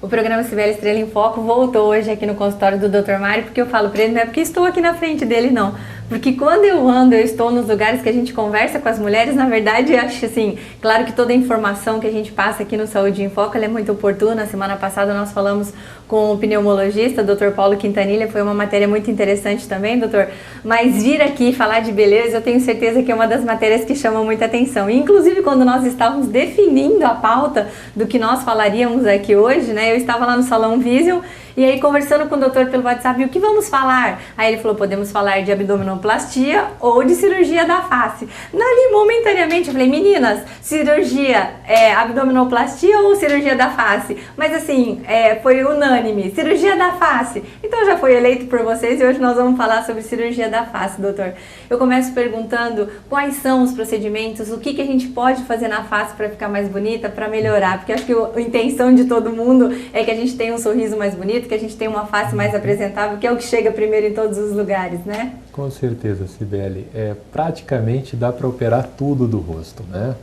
O programa Cibele Estrela em Foco voltou hoje aqui no consultório do Dr. Mário, porque eu falo para ele, não é porque estou aqui na frente dele, não. Porque quando eu ando, eu estou nos lugares que a gente conversa com as mulheres, na verdade, eu acho assim, claro que toda a informação que a gente passa aqui no Saúde em Foco, ela é muito oportuna. Semana passada nós falamos com o pneumologista, Dr. Paulo Quintanilha, foi uma matéria muito interessante também, doutor. Mas vir aqui falar de beleza, eu tenho certeza que é uma das matérias que chama muita atenção. E, inclusive, quando nós estávamos definindo a pauta do que nós falaríamos aqui hoje, né, eu estava lá no Salão Vision, e aí conversando com o doutor pelo WhatsApp, e o que vamos falar? Aí ele falou, podemos falar de abdominoplastia ou de cirurgia da face. Ali, momentaneamente, eu falei, meninas, cirurgia abdominoplastia ou cirurgia da face? Mas assim, foi unânime, cirurgia da face. Então já foi eleito por vocês e hoje nós vamos falar sobre cirurgia da face, doutor. Eu começo perguntando quais são os procedimentos, o que a gente pode fazer na face para ficar mais bonita, para melhorar, porque acho que a intenção de todo mundo é que a gente tenha um sorriso mais bonito, que a gente tenha uma face mais apresentável, que é o que chega primeiro em todos os lugares, né? Com certeza, Cibele. Praticamente dá para operar tudo do rosto, né?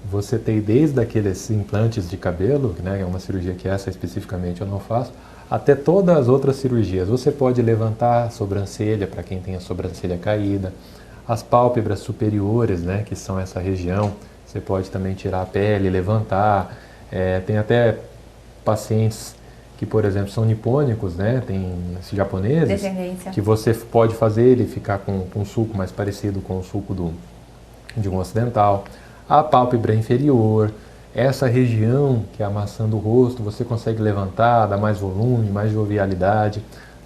Você tem desde aqueles implantes de cabelo, né, é uma cirurgia que essa especificamente eu não faço, até todas as outras cirurgias. Você pode levantar a sobrancelha para quem tem a sobrancelha caída, as pálpebras superiores, né, que são essa região, você pode também tirar a pele, levantar. Tem até pacientes que, por exemplo, são nipônicos, né? Tem esses japoneses, que você pode fazer ele ficar com um sulco mais parecido com o sulco de um ocidental. A pálpebra inferior, essa região que é a maçã do rosto, você consegue levantar, dar mais volume, mais jovialidade,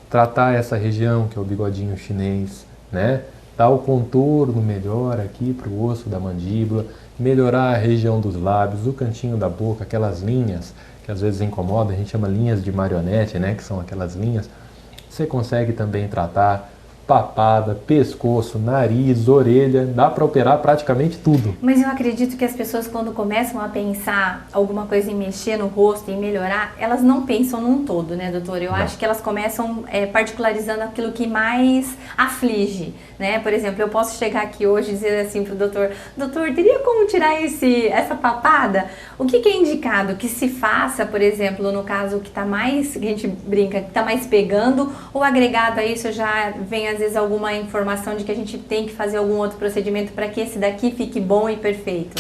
tratar essa região que é o bigodinho chinês, né? Dar o contorno melhor aqui para o osso da mandíbula, melhorar a região dos lábios, o cantinho da boca, aquelas linhas que às vezes incomoda, a gente chama linhas de marionete, né, que são aquelas linhas. Você consegue também tratar papada, pescoço, nariz, orelha, dá para operar praticamente tudo. Mas eu acredito que as pessoas, quando começam a pensar alguma coisa em mexer no rosto, em melhorar, elas não pensam num todo, né, doutor? Eu acho que elas começam particularizando aquilo que mais aflige, né? Por exemplo, eu posso chegar aqui hoje e dizer assim pro doutor, doutor, teria como tirar essa papada? O que é indicado que se faça, por exemplo, no caso que tá mais, que a gente brinca, que tá mais pegando, ou agregado a isso já vem às vezes alguma informação de que a gente tem que fazer algum outro procedimento para que esse daqui fique bom e perfeito?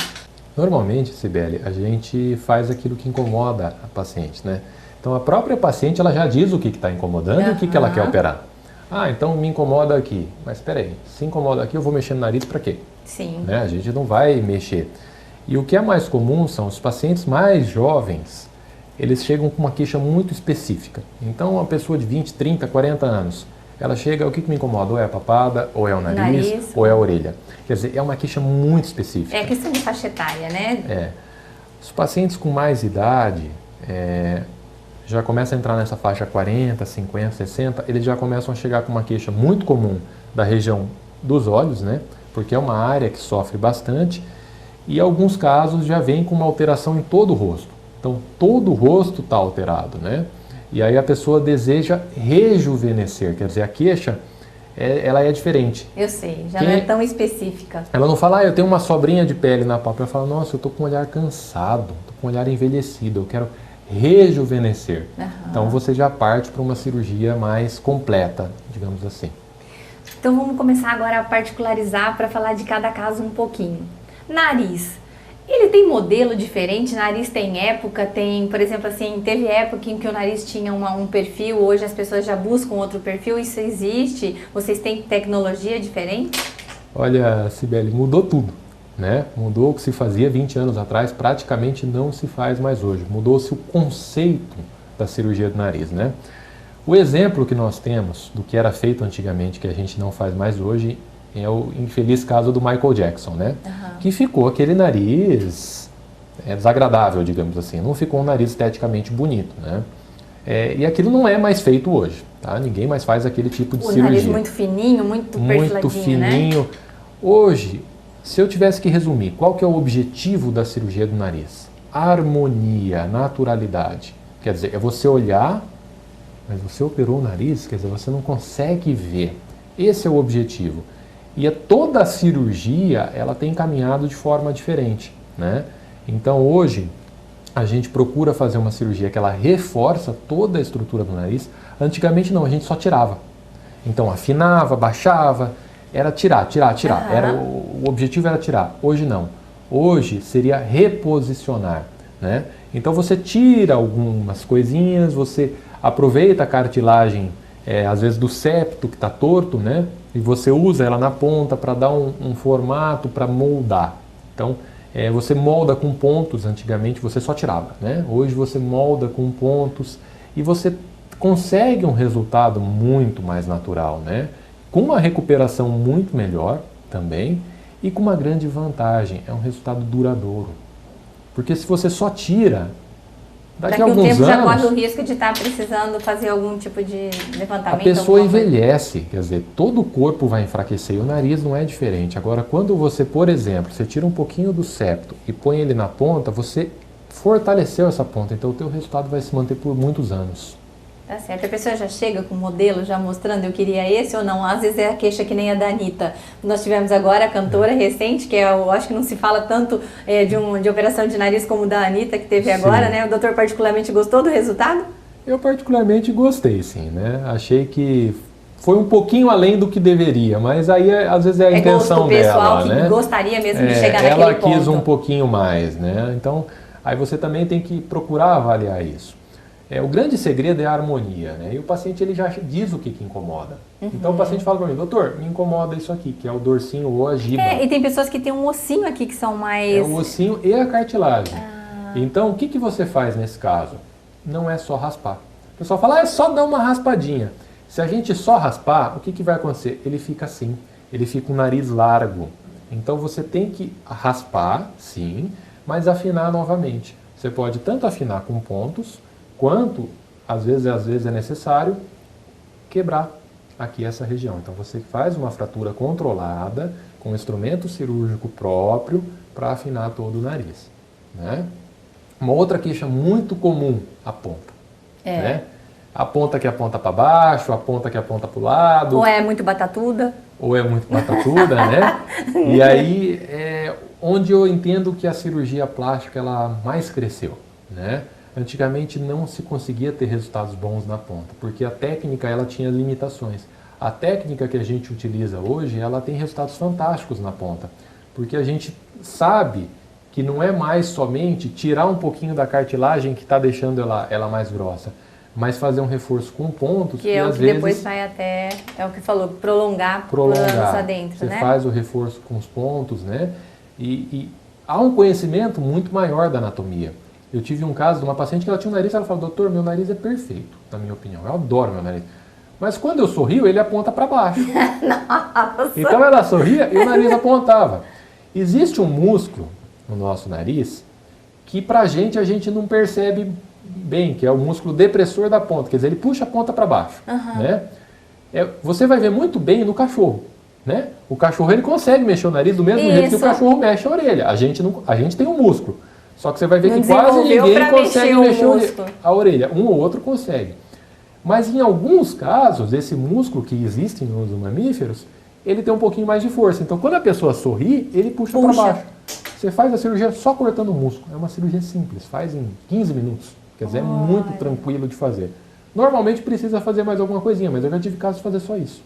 Normalmente, Cibele, a gente faz aquilo que incomoda a paciente, né? Então a própria paciente ela já diz o que está incomodando e o que ela quer operar. Ah, então me incomoda aqui. Mas espera aí, se incomoda aqui eu vou mexer no nariz para quê? Sim. Né? A gente não vai mexer. E o que é mais comum são os pacientes mais jovens, eles chegam com uma queixa muito específica. Então uma pessoa de 20, 30, 40 anos, ela chega, o que me incomoda? Ou é a papada, ou é o nariz, ou é a orelha. Quer dizer, é uma queixa muito específica. É questão de faixa etária, né? Os pacientes com mais idade, já começam a entrar nessa faixa 40, 50, 60, eles já começam a chegar com uma queixa muito comum da região dos olhos, né? Porque é uma área que sofre bastante, e em alguns casos já vem com uma alteração em todo o rosto. Então, todo o rosto está alterado, né? E aí a pessoa deseja rejuvenescer, quer dizer, a queixa, ela é diferente. Eu sei, já não é tão específica. Ela não fala, eu tenho uma sobrinha de pele na pálpebra, ela fala, nossa, eu estou com um olhar cansado, estou com um olhar envelhecido, eu quero rejuvenescer. Então você já parte para uma cirurgia mais completa, digamos assim. Então vamos começar agora a particularizar para falar de cada caso um pouquinho. Nariz. Ele tem modelo diferente, nariz tem época, tem, por exemplo, assim, teve época em que o nariz tinha um perfil, hoje as pessoas já buscam outro perfil, isso existe? Vocês têm tecnologia diferente? Olha, Cibele, mudou tudo, né? Mudou o que se fazia 20 anos atrás, praticamente não se faz mais hoje. Mudou-se o conceito da cirurgia do nariz, né? O exemplo que nós temos do que era feito antigamente, que a gente não faz mais hoje, é o infeliz caso do Michael Jackson, né? Que ficou aquele nariz desagradável, digamos assim. Não ficou um nariz esteticamente bonito, né? E aquilo não é mais feito hoje, tá? Ninguém mais faz aquele tipo de cirurgia. O nariz muito fininho, muito perfiladinho, muito fininho, né? Hoje, se eu tivesse que resumir, qual que é o objetivo da cirurgia do nariz? Harmonia, naturalidade. Quer dizer, é você olhar, mas você operou o nariz, quer dizer, você não consegue ver. Esse é o objetivo. E toda a cirurgia, ela tem caminhado de forma diferente, né? Então hoje, a gente procura fazer uma cirurgia que ela reforça toda a estrutura do nariz. Antigamente não, a gente só tirava. Então afinava, baixava, era tirar. O objetivo era tirar. Hoje não. Hoje seria reposicionar, né? Então você tira algumas coisinhas, você aproveita a cartilagem, às vezes do septo que está torto, né? E você usa ela na ponta para dar um formato, para moldar. Então você molda com pontos, antigamente você só tirava, né? Hoje você molda com pontos e você consegue um resultado muito mais natural, né? Com uma recuperação muito melhor também e com uma grande vantagem, é um resultado duradouro. Porque se você só tira, daqui a alguns anos... já corre o risco de estar precisando fazer algum tipo de levantamento. A pessoa envelhece, quer dizer, todo o corpo vai enfraquecer e o nariz não é diferente. Agora, quando você, por exemplo, você tira um pouquinho do septo e põe ele na ponta, você fortaleceu essa ponta, então o teu resultado vai se manter por muitos anos. Tá certo. A pessoa já chega com o modelo, já mostrando eu queria esse ou não. Às vezes é a queixa que nem a da Anitta. Nós tivemos agora a cantora recente, que eu acho que não se fala tanto de operação de nariz como da Anitta, que teve agora, né? O doutor particularmente gostou do resultado? Eu particularmente gostei, sim, né? Achei que foi um pouquinho além do que deveria, mas aí às vezes é a intenção gosto pessoal dela, que né? Gostaria mesmo de chegar naquele ponto. Ela quis um pouquinho mais, né? Então, aí você também tem que procurar avaliar isso. O grande segredo é a harmonia, né? E o paciente ele já diz o que incomoda. Então o paciente fala para mim, doutor, me incomoda isso aqui, que é o dorsinho ou a giba. E tem pessoas que têm um ossinho aqui que são mais... O ossinho e a cartilagem. Então o que você faz nesse caso? Não é só raspar. O pessoal fala, é só dar uma raspadinha. Se a gente só raspar, o que vai acontecer? Ele fica assim, ele fica um nariz largo. Então você tem que raspar, sim, mas afinar novamente. Você pode tanto afinar com pontos, quanto, às vezes é necessário, quebrar aqui essa região. Então você faz uma fratura controlada, com instrumento cirúrgico próprio, para afinar todo o nariz, né? Uma outra queixa muito comum, a ponta. Né? A ponta que aponta para baixo, a ponta que aponta para o lado. Ou é muito batatuda. Né? E aí é onde eu entendo que a cirurgia plástica ela mais cresceu, né? Antigamente não se conseguia ter resultados bons na ponta, porque a técnica ela tinha limitações. A técnica que a gente utiliza hoje, ela tem resultados fantásticos na ponta, porque a gente sabe que não é mais somente tirar um pouquinho da cartilagem que está deixando ela mais grossa, mas fazer um reforço com pontos que às vezes depois vai até, é o que falou, prolongar planos adentro, né? Você faz o reforço com os pontos, né? E há um conhecimento muito maior da anatomia. Eu tive um caso de uma paciente que ela tinha um nariz, ela falou, doutor, meu nariz é perfeito, na minha opinião, eu adoro meu nariz. Mas quando eu sorrio, ele aponta para baixo. Nossa. Então ela sorria e o nariz apontava. Existe um músculo no nosso nariz que a gente não percebe bem, que é o músculo depressor da ponta, quer dizer, ele puxa a ponta para baixo. Né? Você vai ver muito bem no cachorro. Né? O cachorro ele consegue mexer o nariz do mesmo jeito que o cachorro mexe a orelha. A gente tem um músculo. Só que você vai ver que quase ninguém consegue mexer a orelha. Um ou outro consegue. Mas em alguns casos, esse músculo que existe nos mamíferos, ele tem um pouquinho mais de força. Então quando a pessoa sorri, ele puxa para baixo. Você faz a cirurgia só cortando o músculo. É uma cirurgia simples, faz em 15 minutos. Quer dizer, é muito tranquilo de fazer. Normalmente precisa fazer mais alguma coisinha, mas eu já tive casos de fazer só isso.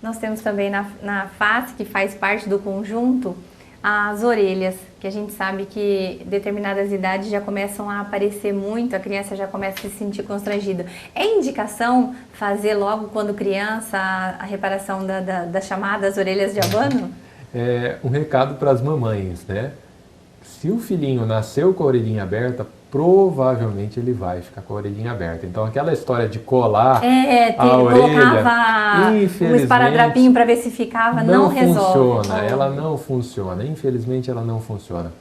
Nós temos também na face, que faz parte do conjunto, as orelhas, que a gente sabe que determinadas idades já começam a aparecer muito, a criança já começa a se sentir constrangida. É indicação fazer logo quando criança a reparação das chamadas orelhas de abano? Um recado para as mamães, né? Se o filhinho nasceu com a orelhinha aberta, provavelmente ele vai ficar com a orelhinha aberta. Então aquela história de colar a orelha, colocava um esparadrapinho para ver se ficava, não resolve. Ela não funciona, infelizmente ela não funciona.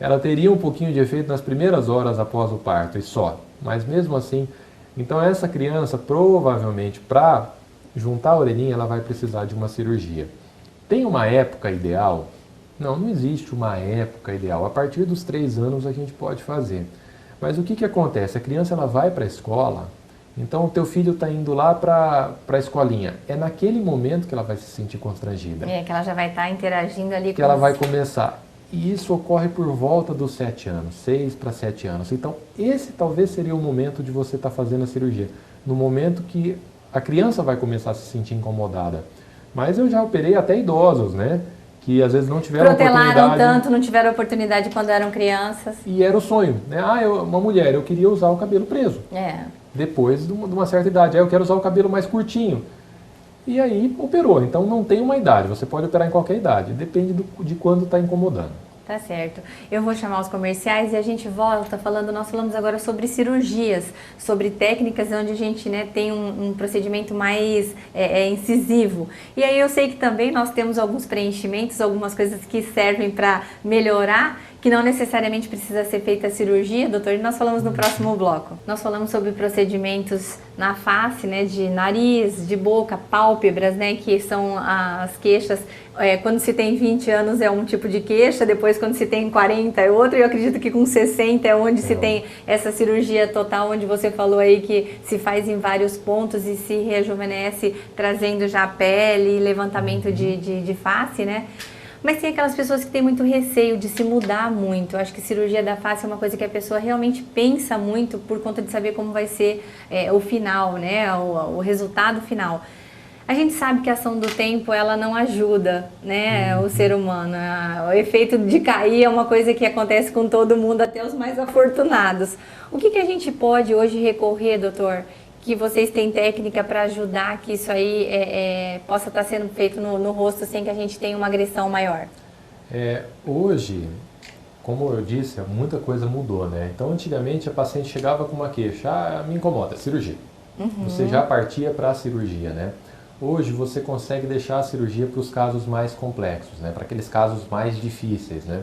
Ela teria um pouquinho de efeito nas primeiras horas após o parto e só, mas mesmo assim, então essa criança provavelmente para juntar a orelhinha ela vai precisar de uma cirurgia. Tem uma época ideal? Não existe uma época ideal. A partir dos 3 anos a gente pode fazer. Mas o que acontece? A criança ela vai para a escola, então o teu filho está indo lá para a escolinha. É naquele momento que ela vai se sentir constrangida. Que ela já vai estar interagindo ali que ela vai começar. E isso ocorre por volta dos 7 anos, 6 para 7 anos. Então, esse talvez seria o momento de você estar fazendo a cirurgia. No momento que a criança vai começar a se sentir incomodada. Mas eu já operei até idosos, né? Que às vezes não tiveram Protelaram oportunidade. tanto, não tiveram oportunidade quando eram crianças. E era o sonho, né? Uma mulher, eu queria usar o cabelo preso. Depois de uma certa idade. Eu quero usar o cabelo mais curtinho. E aí operou. Então não tem uma idade, você pode operar em qualquer idade. Depende de quando está incomodando. Tá certo. Eu vou chamar os comerciais e a gente volta nós falamos agora sobre cirurgias, sobre técnicas onde a gente, né, tem um procedimento mais incisivo. E aí eu sei que também nós temos alguns preenchimentos, algumas coisas que servem para melhorar, que não necessariamente precisa ser feita a cirurgia, doutor, e nós falamos no próximo bloco. Nós falamos sobre procedimentos na face, né, de nariz, de boca, pálpebras, né, que são as queixas. Quando se tem 20 anos é um tipo de queixa, depois quando se tem 40 é outro, e eu acredito que com 60 é onde se tem essa cirurgia total, onde você falou aí que se faz em vários pontos e se rejuvenesce, trazendo já pele, levantamento de face, né? Mas tem aquelas pessoas que têm muito receio de se mudar muito. Eu acho que cirurgia da face é uma coisa que a pessoa realmente pensa muito por conta de saber como vai ser o final, né? O resultado final. A gente sabe que a ação do tempo, ela não ajuda, né, o ser humano. O efeito de cair é uma coisa que acontece com todo mundo, até os mais afortunados. O que a gente pode hoje recorrer, doutor? Que vocês têm técnica para ajudar que isso aí possa estar sendo feito no rosto sem que a gente tenha uma agressão maior? Hoje, como eu disse, muita coisa mudou, né? Então, antigamente, a paciente chegava com uma queixa, me incomoda, cirurgia. Você já partia para a cirurgia, né? Hoje, você consegue deixar a cirurgia para os casos mais complexos, né? Para aqueles casos mais difíceis, né?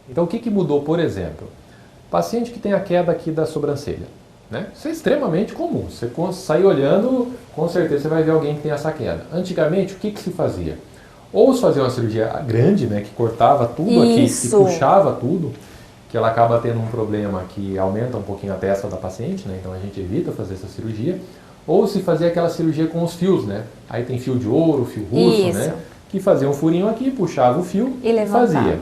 Então, o que mudou, por exemplo? Paciente que tem a queda aqui da sobrancelha. Né? Isso é extremamente comum. Você sair olhando, com certeza você vai ver alguém que tem essa queda. Antigamente, o que se fazia? Ou se fazia uma cirurgia grande, né, que cortava tudo aqui e puxava tudo, que ela acaba tendo um problema que aumenta um pouquinho a testa da paciente, né? Então a gente evita fazer essa cirurgia. Ou se fazia aquela cirurgia com os fios, né? Aí tem fio de ouro, fio russo, né? Que fazia um furinho aqui, puxava o fio e fazia.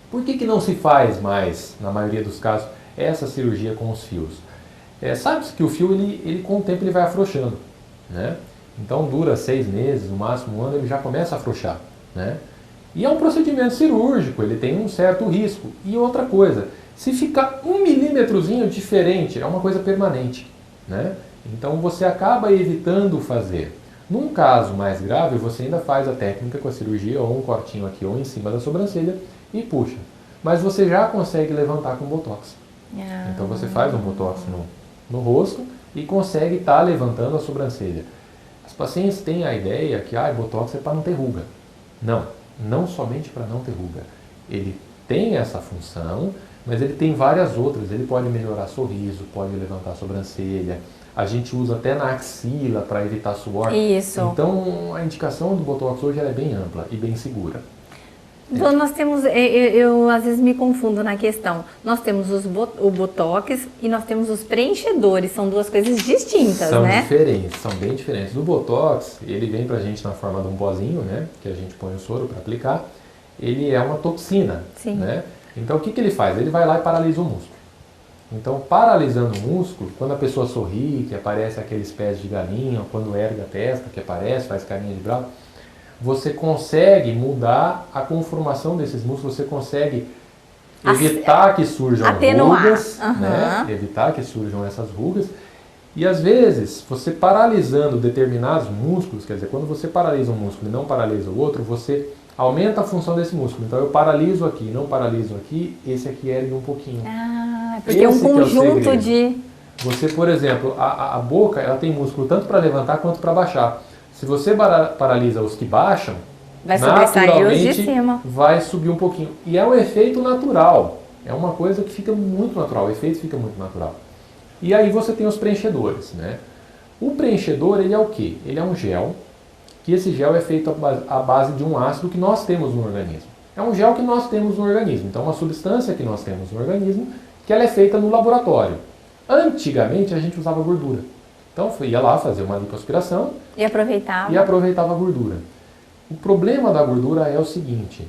Por que não se faz mais, na maioria dos casos, essa cirurgia com os fios? Sabe-se que o fio, ele com o tempo, ele vai afrouxando, né? Então dura 6 meses, no máximo 1 ano, ele já começa a afrouxar, né? E é um procedimento cirúrgico, ele tem um certo risco. E outra coisa, se ficar 1 milímetrozinho diferente, é uma coisa permanente, né? Então você acaba evitando fazer. Num caso mais grave, você ainda faz a técnica com a cirurgia, ou um cortinho aqui ou em cima da sobrancelha, e puxa. Mas você já consegue levantar com botox. Então você faz um botox no rosto e consegue estar levantando a sobrancelha. As pacientes têm a ideia que botox é para não ter ruga. Não somente para não ter ruga. Ele tem essa função, mas ele tem várias outras. Ele pode melhorar sorriso, pode levantar a sobrancelha. A gente usa até na axila para evitar suor. Isso. Então a indicação do botox hoje é bem ampla e bem segura. Então, nós temos, eu às vezes me confundo na questão, nós temos o botox e nós temos os preenchedores, são duas coisas distintas, são né? Diferentes, são bem diferentes. O botox, ele vem pra gente na forma de um pozinho, né? Que a gente põe o soro para aplicar. Ele é uma toxina, né? Então o que ele faz? Ele vai lá e paralisa o músculo. Então, paralisando o músculo, quando a pessoa sorri, que aparece aqueles pés de galinha, ou quando erga a testa, que aparece, faz carinha de bravo, você consegue mudar a conformação desses músculos, você consegue evitar que surjam rugas, né? Evitar que surjam essas rugas. E às vezes, você paralisando determinados músculos, quer dizer, quando você paralisa um músculo e não paralisa o outro, você aumenta a função desse músculo. Então eu paraliso aqui, não paraliso aqui, esse aqui ergue um pouquinho. Porque é um conjunto de... Você, por exemplo, a boca, ela tem músculo tanto para levantar quanto para baixar. Se você paralisa os que baixam, vai sobressair os de cima. Vai subir um pouquinho. E é um efeito natural. É uma coisa que fica muito natural. O efeito fica muito natural. E aí você tem os preenchedores, né? O preenchedor, ele é o quê? Ele é um gel, que esse gel é feito à base de um ácido que nós temos no organismo. É um gel que nós temos no organismo. Então, uma substância que nós temos no organismo, que ela é feita no laboratório. Antigamente, a gente usava gordura. Então, ia lá fazer uma lipoaspiração e aproveitava a gordura. O problema da gordura é o seguinte,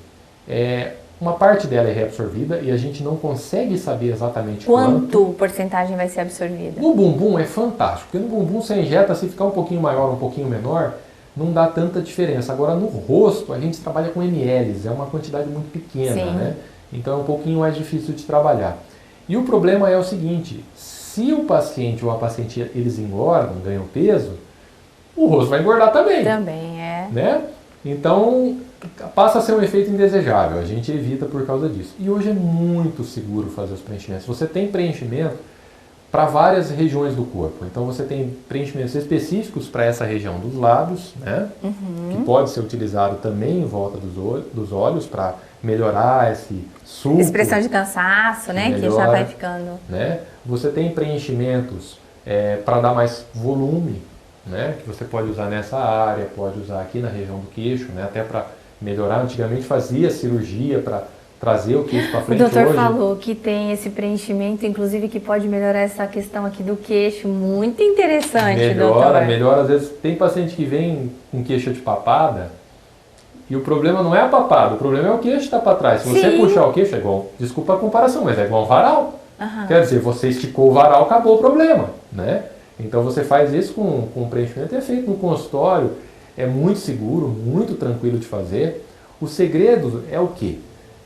uma parte dela é reabsorvida e a gente não consegue saber exatamente quanto porcentagem vai ser absorvida. No bumbum é fantástico, porque no bumbum você injeta, se ficar um pouquinho maior, um pouquinho menor, não dá tanta diferença. Agora no rosto a gente trabalha com ml, é uma quantidade muito pequena, né? Então é um pouquinho mais difícil de trabalhar. E o problema é o seguinte, se o paciente ou a paciente eles engordam, ganham peso, o rosto vai engordar também. Também é. Né? Então passa a ser um efeito indesejável, a gente evita por causa disso. E hoje é muito seguro fazer os preenchimentos. Você tem preenchimento para várias regiões do corpo. Então você tem preenchimentos específicos para essa região dos lábios, né? Que pode ser utilizado também em volta dos olhos para melhorar esse sulco. Expressão de cansaço, né? Melhora, que já vai ficando. Né? Você tem preenchimentos para dar mais volume, né? Que você pode usar nessa área, pode usar aqui na região do queixo, né? Até para melhorar. Antigamente fazia cirurgia para trazer o queixo para frente. O doutor hoje falou que tem esse preenchimento, inclusive que pode melhorar essa questão aqui do queixo. Muito interessante, doutor. Melhora. Às vezes tem paciente que vem com queixa de papada e o problema não é a papada, o problema é o queixo que está para trás. Se você puxar o queixo, é igual, desculpa a comparação, mas é igual um varal. Quer dizer, você esticou o varal, acabou o problema, né? Então você faz isso com preenchimento, é feito no consultório, é muito seguro, muito tranquilo de fazer. O segredo é o quê?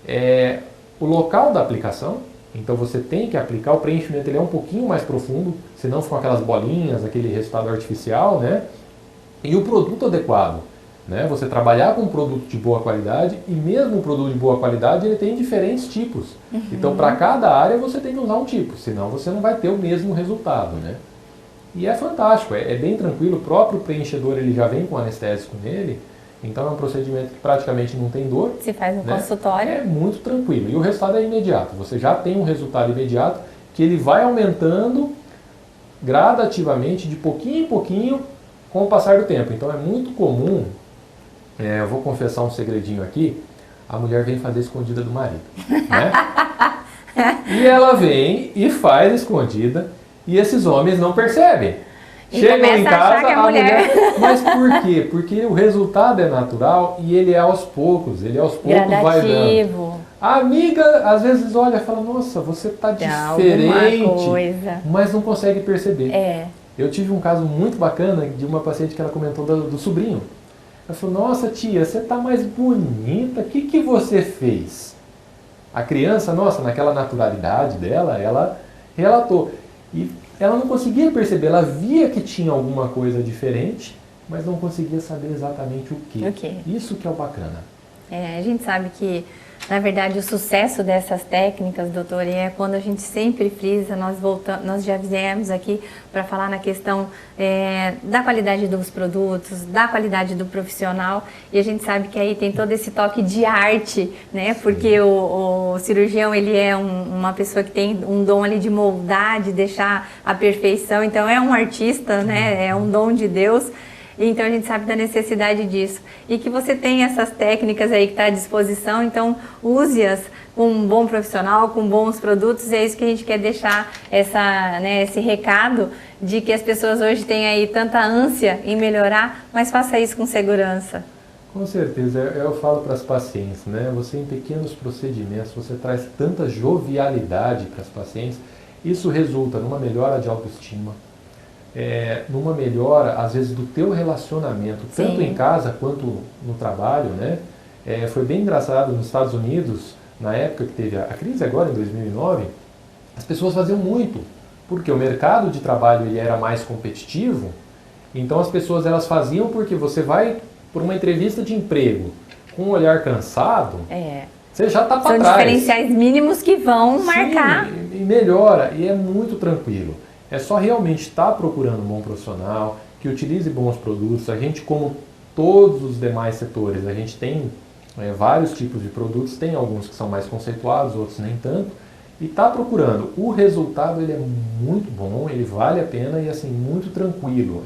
É o local da aplicação. Então você tem que aplicar, o preenchimento ele é um pouquinho mais profundo, senão ficam aquelas bolinhas, aquele resultado artificial, né? E o produto adequado, né? Você trabalhar com um produto de boa qualidade, e mesmo um produto de boa qualidade ele tem diferentes tipos. Então para cada área você tem que usar um tipo, senão você não vai ter o mesmo resultado, né? E é fantástico, é bem tranquilo, o próprio preenchedor ele já vem com anestésico nele, então é um procedimento que praticamente não tem dor. Se faz no consultório. É muito tranquilo e o resultado é imediato, você já tem um resultado imediato que ele vai aumentando gradativamente, de pouquinho em pouquinho, com o passar do tempo. Então é muito comum, eu vou confessar um segredinho aqui, a mulher vem fazer escondida do marido, né? E ela vem e faz escondida, e esses homens não percebem. E chegam em casa, a mulher... Mas por quê? Porque o resultado é natural e ele é aos poucos, vai dando. A amiga às vezes olha e fala, nossa, você está diferente, mas não consegue perceber. Eu tive um caso muito bacana de uma paciente que ela comentou do sobrinho. Ela falou, nossa tia, você está mais bonita, o que você fez? A criança, nossa, naquela naturalidade dela, ela relatou. E ela não conseguia perceber, ela via que tinha alguma coisa diferente, mas não conseguia saber exatamente o quê. Isso que é o bacana. A gente sabe que, na verdade, o sucesso dessas técnicas, doutor, é quando a gente sempre frisa, nós já viemos aqui para falar na questão da qualidade dos produtos, da qualidade do profissional, e a gente sabe que aí tem todo esse toque de arte, né? Porque o cirurgião, ele é uma pessoa que tem um dom ali de moldar, de deixar a perfeição, então é um artista, né? É um dom de Deus. Então a gente sabe da necessidade disso. E que você tem essas técnicas aí que está à disposição, então use-as com um bom profissional, com bons produtos, e é isso que a gente quer deixar esse recado de que as pessoas hoje têm aí tanta ânsia em melhorar, mas faça isso com segurança. Com certeza, eu falo para as pacientes, né? Você em pequenos procedimentos, você traz tanta jovialidade para as pacientes, isso resulta numa melhora de autoestima, numa melhora, às vezes, do teu relacionamento, tanto em casa quanto no trabalho, né? Foi bem engraçado, nos Estados Unidos, na época que teve a crise agora, em 2009, as pessoas faziam muito, porque o mercado de trabalho ele era mais competitivo, então as pessoas elas faziam porque você vai por uma entrevista de emprego com um olhar cansado, você já está para trás. São diferenciais mínimos que vão marcar. E melhora, e é muito tranquilo. É só realmente estar procurando um bom profissional, que utilize bons produtos. A gente, como todos os demais setores, a gente tem vários tipos de produtos, tem alguns que são mais conceituados, outros nem tanto, e está procurando. O resultado ele é muito bom, ele vale a pena e assim, muito tranquilo.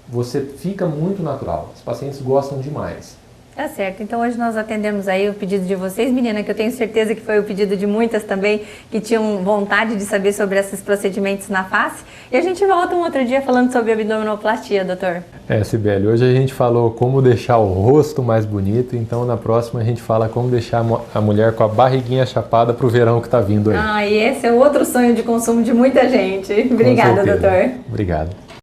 Você fica muito natural, os pacientes gostam demais. Tá certo, então hoje nós atendemos aí o pedido de vocês, menina, que eu tenho certeza que foi o pedido de muitas também que tinham vontade de saber sobre esses procedimentos na face. E a gente volta um outro dia falando sobre abdominoplastia, doutor. Sibeli, hoje a gente falou como deixar o rosto mais bonito, então na próxima a gente fala como deixar a mulher com a barriguinha chapada pro verão que tá vindo aí. E esse é outro sonho de consumo de muita gente. Obrigada, doutor. Obrigado.